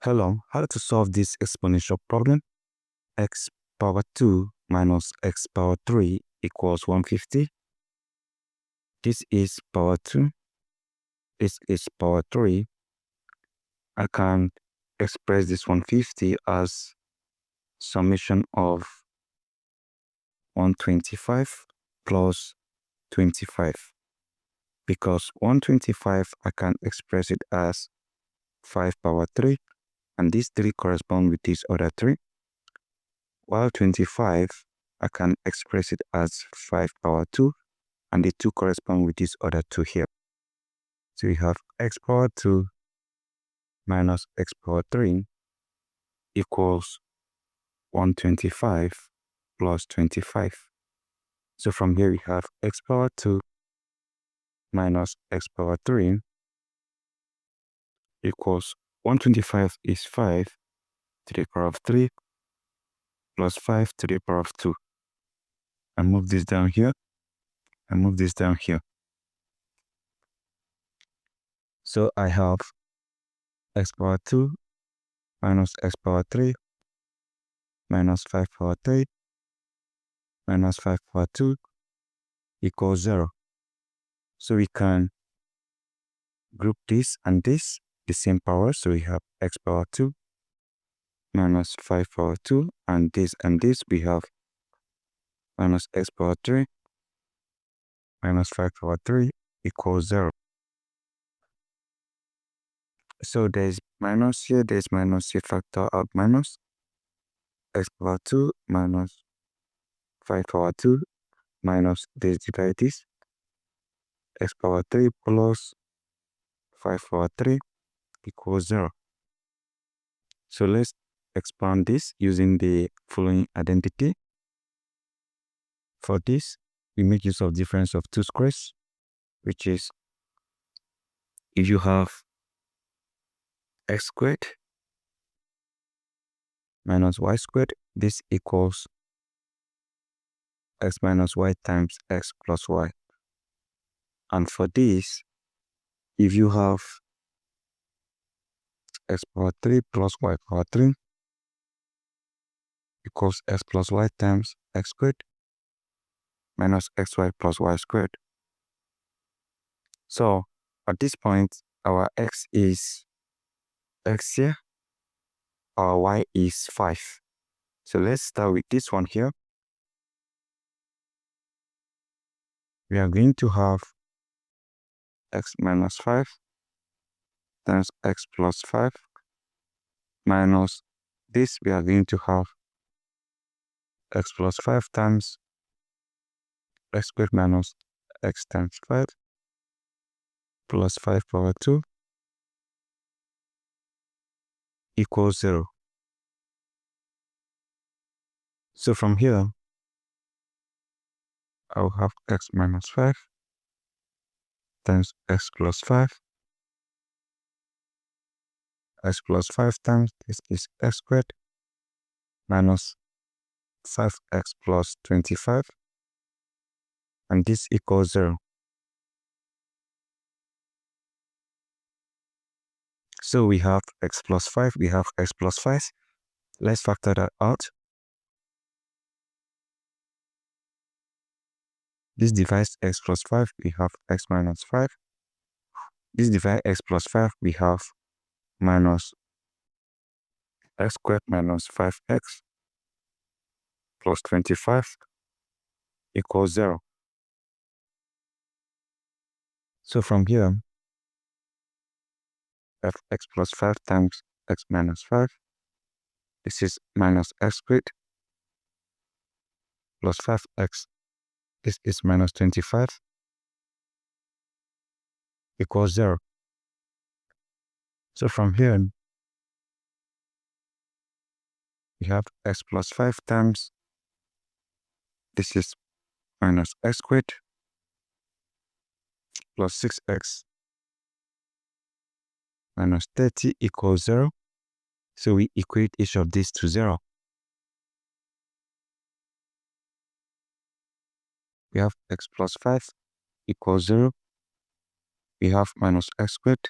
Hello, how to solve this exponential problem? X power 2 minus x power 3 equals 150. This is power 2. This is power 3. I can express this 150 as summation of 125 plus 25. Because 125, I can express it as 5 power 3, and these 3 correspond with this other 3. While 25, I can express it as 5 power 2, and the 2 correspond with this other 2 here. So we have x power 2 minus x power 3 equals 125 plus 25. So from here we have x power 2 minus x power 3 equals 125 is 5 to the power of 3 plus 5 to the power of 2. I move this down here. I move this down here. So I have x power 2 minus x power 3 minus 5 power 3 minus 5 power 2 equals 0. So we can group this and this, the same power. So we have x power 2 minus 5 power 2, and this we have minus x power 3 minus 5 power 3 equals 0. So there's minus here, factor out minus x power 2 minus 5 power 2 minus this, divide this, x power 3 plus 5 power 3 equals 0. So let's expand this using the following identity. For this, we make use of difference of 2 squares, which is if you have x squared minus y squared, this equals x minus y times x plus y. And for this, if you have x power 3 plus y power 3 equals x plus y times x squared minus xy plus y squared. So at this point, our x is x here, our y is 5. So let's start with this one here. We are going to have x minus 5 times x plus 5 minus this, we are going to have x plus 5 times x squared minus x times 5 plus 5 power 2 equals 0. So from here, I will have x minus 5 times x plus 5. X plus 5 times this is x squared minus 5x plus 25, and this equals 0. So we have x plus 5, we have x plus 5. Let's factor that out. This divides x plus 5, we have x minus 5. This divides x plus 5, we have minus x squared minus 5x plus 25 equals 0. So from here, we have x plus 5 times x minus 5. This is minus x squared plus 5x. This is minus 25 equals 0. So from here, we have x plus 5 times, this is minus x squared plus 6x minus 30 equals 0. So we equate each of these to 0. We have x plus 5 equals 0. We have minus x squared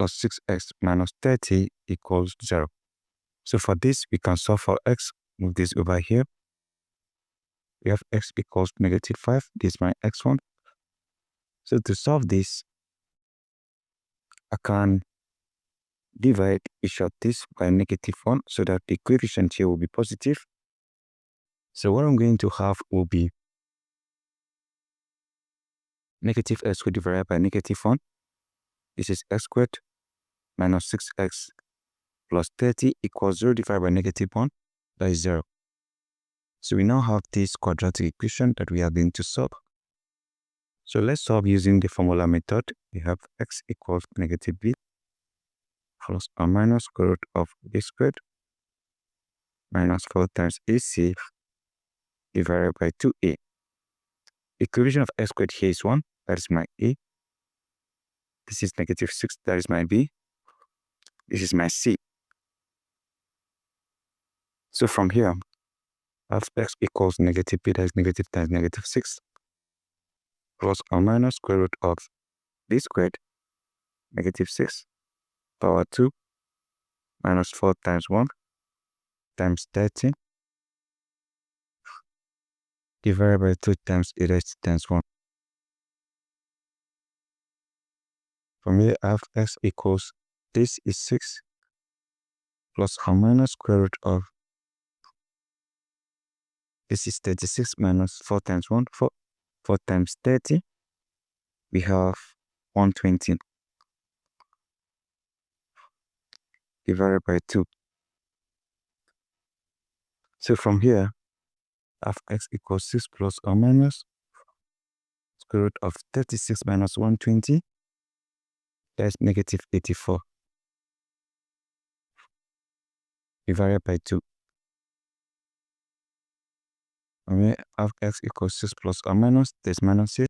plus 6x minus 30 equals 0. So for this, we can solve for x. Move this over here. We have x equals -5. This is my x1. So to solve this, I can divide each of these by -1 so that the coefficient here will be positive. So what I'm going to have will be -x squared divided by -1. This is x squared minus 6x plus 30 equals 0 divided by -1. That is 0. So we now have this quadratic equation that we are going to solve. So let's solve using the formula method. We have x equals -b plus or minus square root of b squared minus 4 times ac divided by 2a. The equation of x squared here is 1. That is my a. This is -6. That is my b. This is my c. So from here, I have x equals -b, that is negative times -6, plus or minus square root of b squared, -6, power 2, minus 4 times 1, times 30, divided by 2 times e raised to times 1. From here, I have x equals, this is 6, plus or minus square root of, this is 36 minus 4 times 1, 4 times 30, we have 120, divided by 2. So from here, I have x equals 6 plus or minus square root of 36 minus 120, that's -84, divided by 2. And we have x equals 6 plus or minus, there's minus here.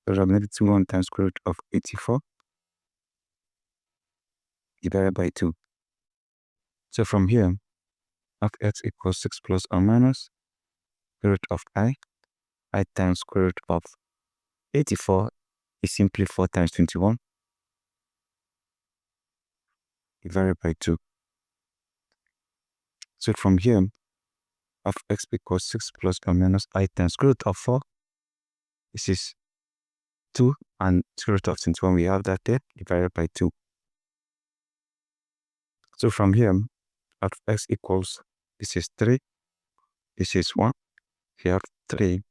So I'm negative 1 times square root of 84, divided by 2. So from here, I have x equals 6 plus or minus square root of I times square root of 84 is simply 4 times 21, divided by 2. So from here, I have x equals 6 plus or minus I times square root of 4. This is 2, and square root of 21, we have that there, divided by 2. So from here, I have x equals, this is 3, this is 1. We have 3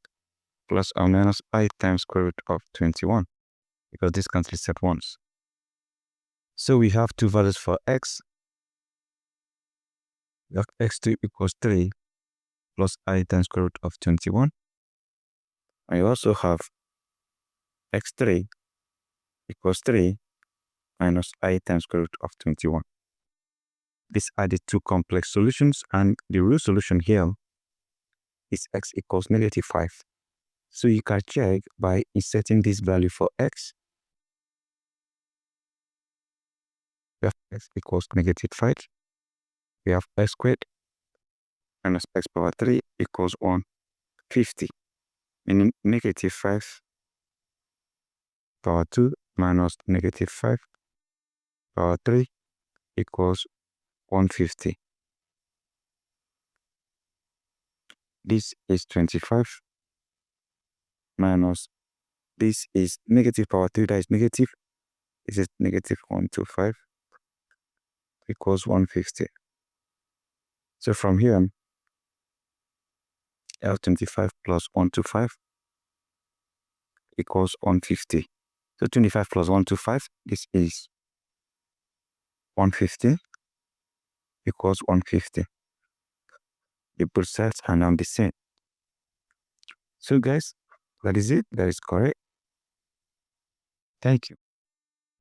plus or minus I times square root of 21, because this cancels at once. So we have two values for x. We have x2 equals 3 plus I times square root of 21. And you also have x3 equals 3 minus I times square root of 21. These are the two complex solutions, and the real solution here is x equals -5. So you can check by inserting this value for x. We have x equals -5. We have x squared minus x power 3 equals 150, meaning -5 power 2 minus -5 power 3 equals 150. This is 25 minus, this is negative power 3, that is negative. This is -125 equals 150. So from here, I have 25 plus 125 equals 150. So 25 plus 125, this is 150 equals 150. The both sides are now the same. So guys, that is it. That is correct. Thank you.